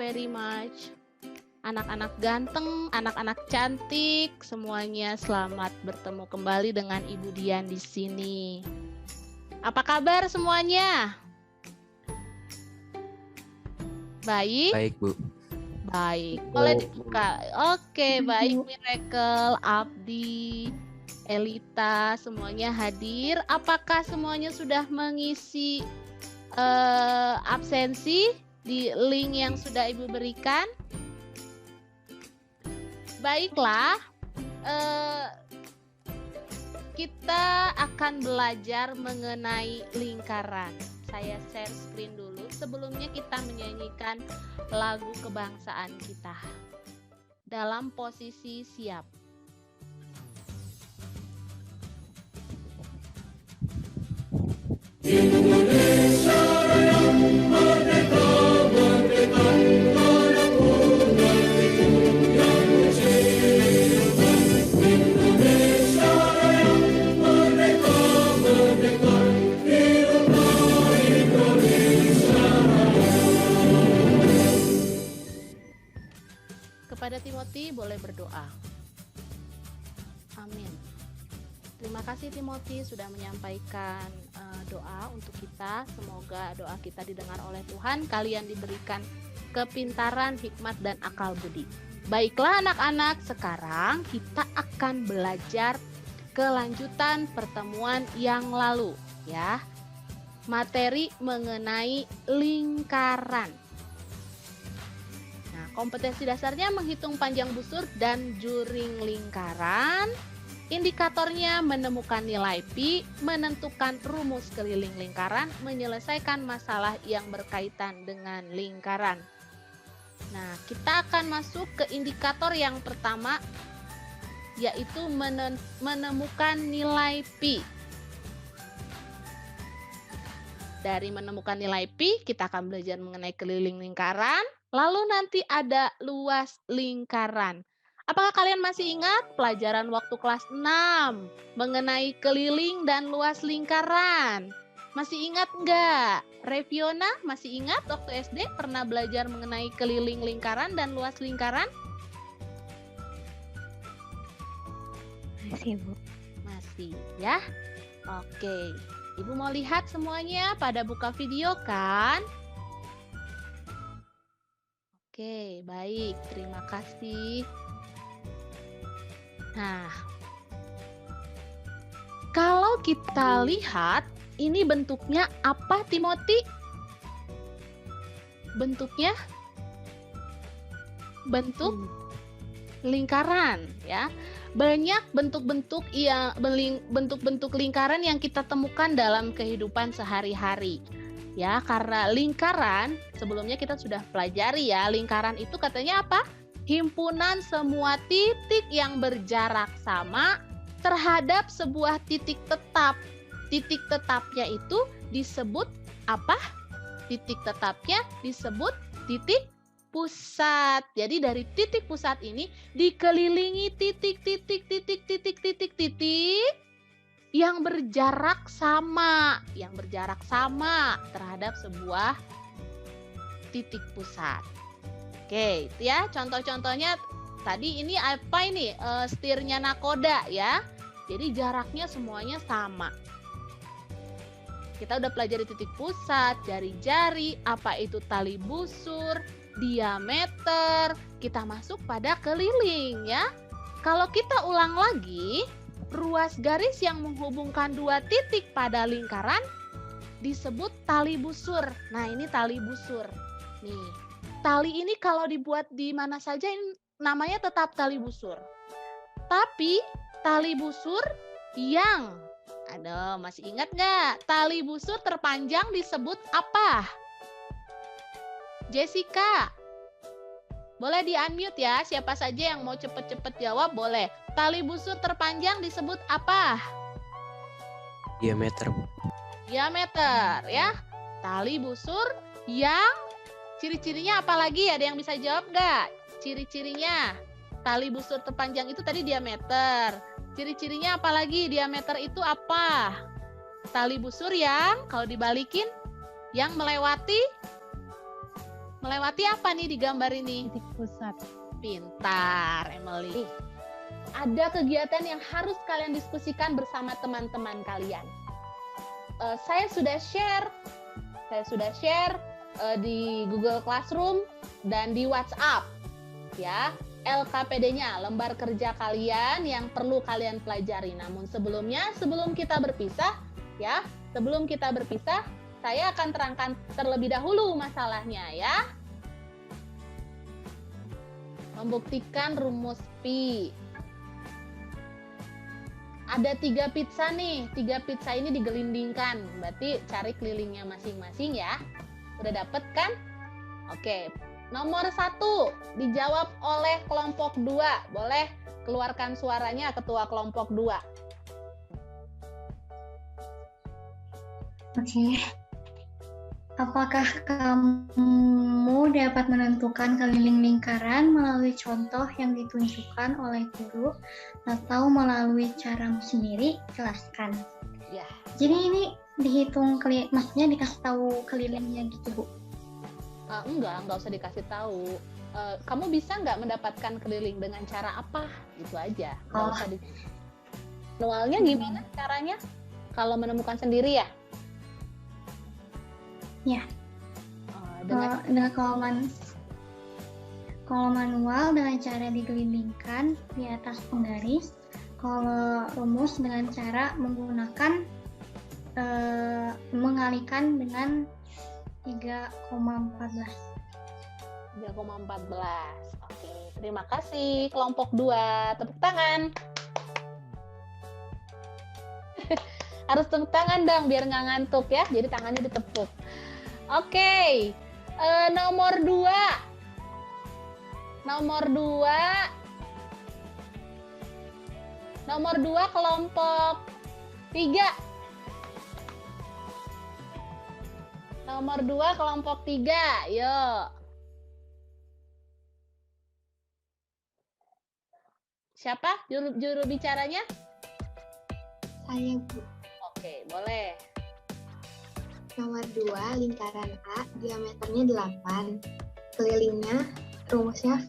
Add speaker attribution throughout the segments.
Speaker 1: very much. Anak-anak ganteng, anak-anak cantik, semuanya selamat bertemu kembali dengan Ibu Dian di sini. Apa kabar semuanya? Baik?
Speaker 2: Baik, Bu.
Speaker 1: Baik. Boleh dibuka. Oke, baik. Miracle, Abdi, Elita, semuanya hadir. Apakah semuanya sudah mengisi absensi di link yang sudah Ibu berikan? Baiklah, kita akan belajar mengenai lingkaran. Saya share screen dulu. Sebelumnya kita menyanyikan lagu kebangsaan kita. Dalam posisi siap.
Speaker 3: Indonesia yang merdeka, merdeka, tanahku negeriku yang kucinta. Indonesia yang merdeka, merdeka, hiduplah Indonesia Raya.
Speaker 1: Kepada Timothy boleh berdoa. Amin. Terima kasih Timothy sudah menyampaikan doa untuk kita. Semoga doa kita didengar oleh Tuhan. Kalian diberikan kepintaran, hikmat, dan akal budi. Baiklah anak-anak, sekarang kita akan belajar kelanjutan pertemuan yang lalu, ya. Materi mengenai lingkaran. Nah, kompetensi dasarnya menghitung panjang busur dan juring lingkaran. Indikatornya menemukan nilai pi, menentukan rumus keliling lingkaran, menyelesaikan masalah yang berkaitan dengan lingkaran. Nah, kita akan masuk ke indikator yang pertama, yaitu menemukan nilai pi. Dari menemukan nilai pi, kita akan belajar mengenai keliling lingkaran, lalu nanti ada luas lingkaran. Apakah kalian masih ingat pelajaran waktu kelas 6 mengenai keliling dan luas lingkaran? Masih ingat nggak? Reviona masih ingat waktu SD pernah belajar mengenai keliling lingkaran dan luas lingkaran?
Speaker 4: Masih, Bu.
Speaker 1: Masih, ya? Oke. Ibu mau lihat semuanya pada buka video kan? Oke, baik. Terima kasih. Nah, kalau kita lihat, ini bentuknya apa, Timothy? Bentuknya bentuk lingkaran, ya. Banyak bentuk-bentuk lingkaran yang kita temukan dalam kehidupan sehari-hari. Ya, karena lingkaran sebelumnya kita sudah pelajari ya, lingkaran itu katanya apa? Himpunan semua titik yang berjarak sama terhadap sebuah titik tetap. Titik tetapnya itu disebut apa? Titik tetapnya disebut titik pusat. Jadi dari titik pusat ini dikelilingi titik-titik yang berjarak sama, terhadap sebuah titik pusat. Oke, itu ya contoh-contohnya. Tadi ini apa ini? Setirnya nakoda ya. Jadi jaraknya semuanya sama. Kita udah pelajari titik pusat, jari-jari, apa itu tali busur, diameter. Kita masuk pada keliling ya. Kalau kita ulang lagi, ruas garis yang menghubungkan dua titik pada lingkaran disebut tali busur. Nah, ini tali busur. Nih. Tali ini kalau dibuat di mana saja ini namanya tetap tali busur. Tapi tali busur yang masih ingat nggak? Tali busur terpanjang disebut apa? Jessica, boleh di-unmute ya. Siapa saja yang mau cepet-cepet jawab boleh. Tali busur terpanjang disebut apa?
Speaker 2: Diameter, Bu.
Speaker 1: Diameter ya. Tali busur yang ciri-cirinya apa lagi? Ada yang bisa jawab nggak? Ciri-cirinya tali busur terpanjang itu tadi diameter. Ciri-cirinya apa lagi? Diameter itu apa? Tali busur yang kalau dibalikin yang melewati Melewati apa nih di gambar ini?
Speaker 4: Titik pusat.
Speaker 1: Pintar, Emily. Ada kegiatan yang harus kalian diskusikan bersama teman-teman kalian. Saya sudah share di Google Classroom dan di WhatsApp, ya. LKPD-nya, lembar kerja kalian yang perlu kalian pelajari. Namun sebelum kita berpisah, ya, saya akan terangkan terlebih dahulu masalahnya, ya. Membuktikan rumus pi. Ada 3 pizza nih, 3 pizza ini digelindingkan, berarti cari kelilingnya masing-masing ya. Udah dapet kan? Oke, nomor 1 dijawab oleh kelompok 2. Boleh keluarkan suaranya ketua kelompok 2.
Speaker 2: Oke. Apakah kamu dapat menentukan keliling lingkaran melalui contoh yang ditunjukkan oleh guru atau melalui caramu sendiri? Jelaskan.
Speaker 1: Ya.
Speaker 2: Jadi ini dihitung, maksudnya dikasih tahu kelilingnya gitu, Bu?
Speaker 1: Enggak usah dikasih tahu. Kamu bisa nggak mendapatkan keliling dengan cara apa? Itu aja. Nggak usah manualnya gimana caranya? Kalau menemukan sendiri ya?
Speaker 2: Ya.
Speaker 1: Dengan
Speaker 2: kalau manual dengan cara digelindingkan di atas penggaris. Kalau rumus dengan cara menggunakan mengalihkan dengan 3,14.
Speaker 1: 3,14. Oke, terima kasih kelompok 2. Tepuk tangan. Harus tepuk tangan dong biar nggak ngantuk ya. Jadi tangannya ditepuk. Oke. Nomor 2. Nomor 2 kelompok 3. Nomor 2 kelompok 3. Yuk. Siapa juru bicaranya?
Speaker 5: Saya, Bu.
Speaker 1: Oke, boleh.
Speaker 5: Nomor 2, lingkaran A, diameternya 8. Kelilingnya, rumusnya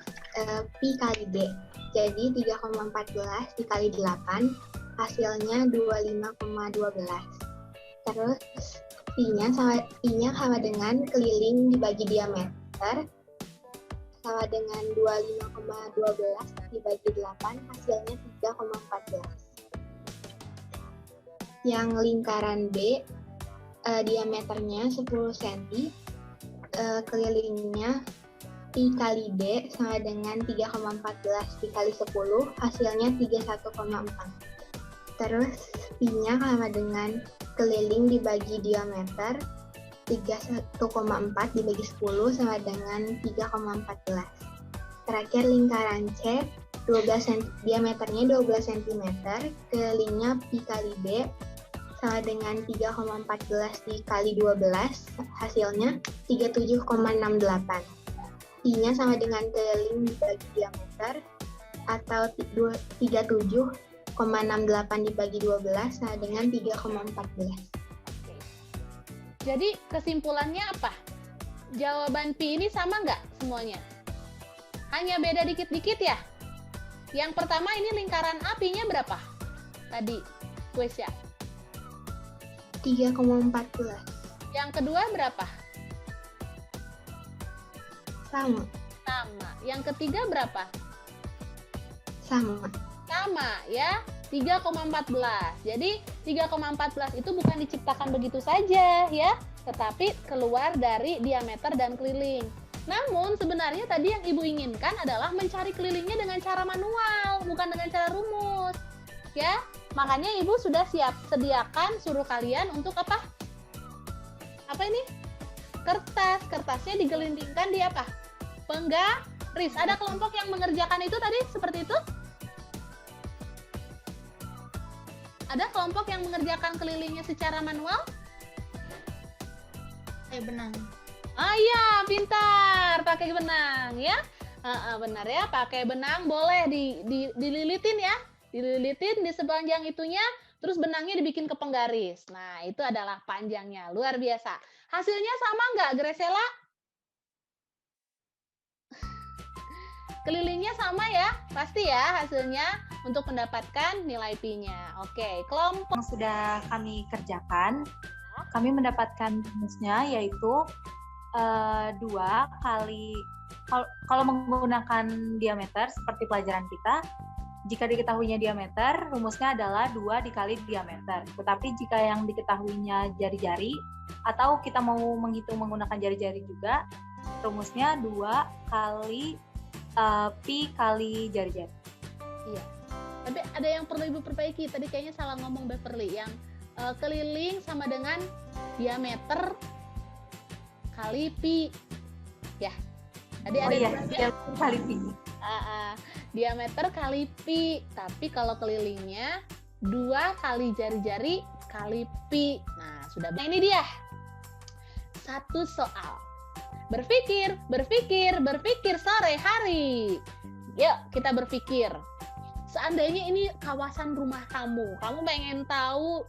Speaker 5: pi kali D. Jadi 3,14 dikali 8, hasilnya 25,12. Terus pi-nya sama dengan keliling dibagi diameter, sama dengan 25,12 dibagi 8, hasilnya 3,14. Yang lingkaran B, diameternya 10 cm, kelilingnya pi kali D sama dengan 3,14 dikali 10, hasilnya 31,4. Terus pi-nya sama dengan keliling dibagi diameter, 31,4 dibagi 10 sama dengan 3,14. Terakhir lingkaran C, diameternya 12 cm, kelilingnya pi kali D sama dengan 3,14 dikali 12, hasilnya 37,68. Pi-nya sama dengan keliling dibagi diameter, atau 37,68 dibagi 12 sama dengan 3,14.
Speaker 1: Jadi kesimpulannya apa? Jawaban pi ini sama nggak semuanya? Hanya beda dikit-dikit ya? Yang pertama ini lingkaran A, pi-nya berapa? Tadi, kuis ya?
Speaker 5: 3,14.
Speaker 1: Yang kedua berapa?
Speaker 5: Sama.
Speaker 1: Yang ketiga berapa?
Speaker 5: Sama
Speaker 1: ya, 3,14. Jadi 3,14 itu bukan diciptakan begitu saja ya, tetapi keluar dari diameter dan keliling. Namun sebenarnya tadi yang Ibu inginkan adalah mencari kelilingnya dengan cara manual, bukan dengan cara rumus. Ya, makanya Ibu sudah sediakan suruh kalian untuk apa? Apa ini? Kertas. Kertasnya digelindingkan di apa? Penggaris. Ada kelompok yang mengerjakan itu tadi seperti itu? Ada kelompok yang mengerjakan kelilingnya secara manual?
Speaker 5: benang.
Speaker 1: Ah iya, pintar. Pakai benang ya. Benar ya, pakai benang boleh dililitin ya. Dililitin di sepanjang itunya, terus benangnya dibikin ke penggaris. Nah, itu adalah panjangnya. Luar biasa. Hasilnya sama nggak, Gresela? Kelilingnya sama ya, pasti ya hasilnya untuk mendapatkan nilai pi-nya. Oke, kelompok
Speaker 6: Yang sudah kami kerjakan, kami mendapatkan rumusnya yaitu 2 kali, kalau menggunakan diameter seperti pelajaran kita, jika diketahuinya diameter, rumusnya adalah 2 dikali diameter. Tetapi jika yang diketahuinya jari-jari, atau kita mau menghitung menggunakan jari-jari juga, rumusnya 2 kali pi kali jari-jari.
Speaker 1: Iya. Tapi ada yang perlu Ibu perbaiki. Tadi kayaknya salah ngomong Beverly. Yang keliling sama dengan diameter kali pi. Ya. Tadi ada
Speaker 6: diameter kali pi.
Speaker 1: Diameter kali pi. Tapi kalau kelilingnya 2 kali jari-jari kali pi. Nah, sudah. Nah, ini dia. Satu soal. Berpikir sore hari. Yuk, kita berpikir. Seandainya ini kawasan rumah kamu pengen tahu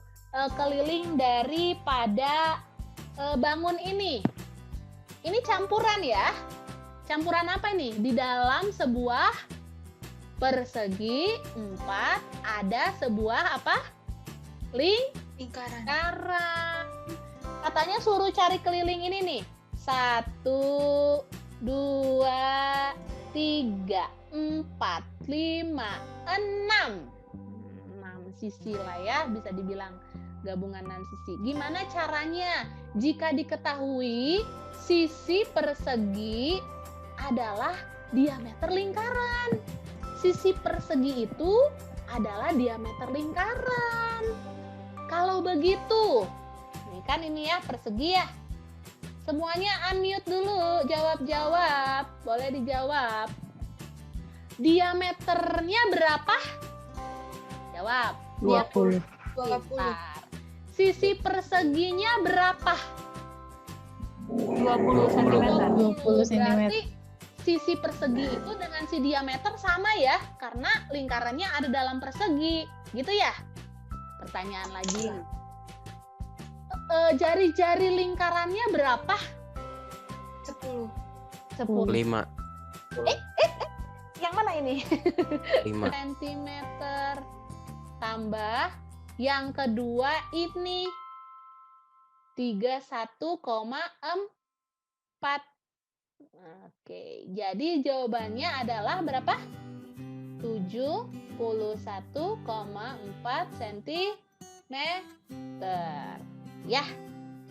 Speaker 1: keliling daripada bangun ini. Ini campuran ya. Campuran apa ini? Di dalam sebuah persegi 4 ada sebuah apa? Lingkaran. Katanya suruh cari keliling ini nih. 1, 2, 3, 4, 5, 6. 6 sisi lah ya, bisa dibilang gabungan 6 sisi. Gimana caranya? Jika diketahui sisi persegi adalah diameter lingkaran. Sisi persegi itu adalah diameter lingkaran. Kalau begitu, ini kan ini ya persegi ya. Semuanya unmute dulu, jawab-jawab. Boleh dijawab. Diameternya berapa? Jawab.
Speaker 6: 20.
Speaker 1: Pintar. Sisi perseginya berapa?
Speaker 6: 20 cm.
Speaker 7: 20 cm.
Speaker 1: Berarti sisi persegi itu dengan si diameter sama ya, karena lingkarannya ada dalam persegi, gitu ya? Pertanyaan lagi. Jari-jari lingkarannya berapa?
Speaker 2: 10.
Speaker 1: 10.
Speaker 8: 5.
Speaker 1: Yang mana ini?
Speaker 8: 5.
Speaker 1: Sentimeter. Tambah yang kedua ini 31,4. Oke, jadi jawabannya adalah berapa? 71,4 cm. Ya,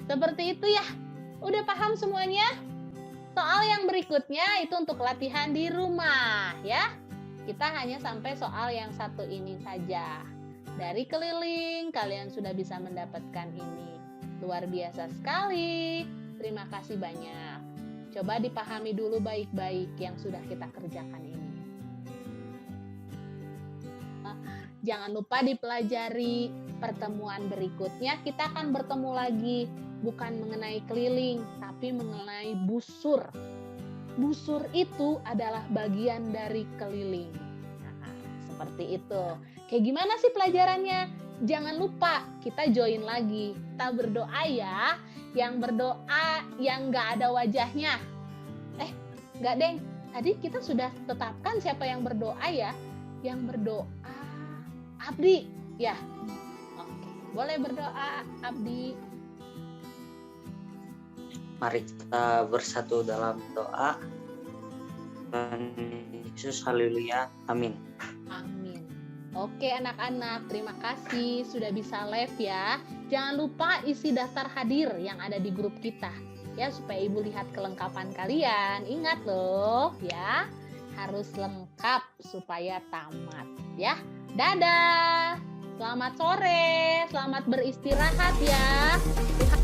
Speaker 1: seperti itu ya. Udah paham semuanya? Soal yang berikutnya itu untuk latihan di rumah ya. Kita hanya sampai soal yang satu ini saja. Dari keliling kalian sudah bisa mendapatkan ini. Luar biasa sekali. Terima kasih banyak. Coba dipahami dulu baik-baik yang sudah kita kerjakan ini. Jangan lupa dipelajari. Pertemuan berikutnya kita akan bertemu lagi. Bukan mengenai keliling, tapi mengenai busur. Busur itu adalah bagian dari keliling. Nah, seperti itu. Kayak gimana sih pelajarannya? Jangan lupa kita join lagi. Kita berdoa ya. Yang berdoa yang nggak ada wajahnya. Nggak deng. Tadi kita sudah tetapkan siapa yang berdoa ya. Yang berdoa Abdi. Ya. Oke. Boleh berdoa Abdi.
Speaker 9: Mari kita bersatu dalam doa. Tuhan Yesus, haleluya, amin.
Speaker 1: Amin. Oke anak-anak, terima kasih sudah bisa live ya. Jangan lupa isi daftar hadir yang ada di grup kita ya, supaya Ibu lihat kelengkapan kalian. Ingat loh ya, harus lengkap supaya tamat ya. Dadah. Selamat sore, selamat beristirahat ya. Tuhan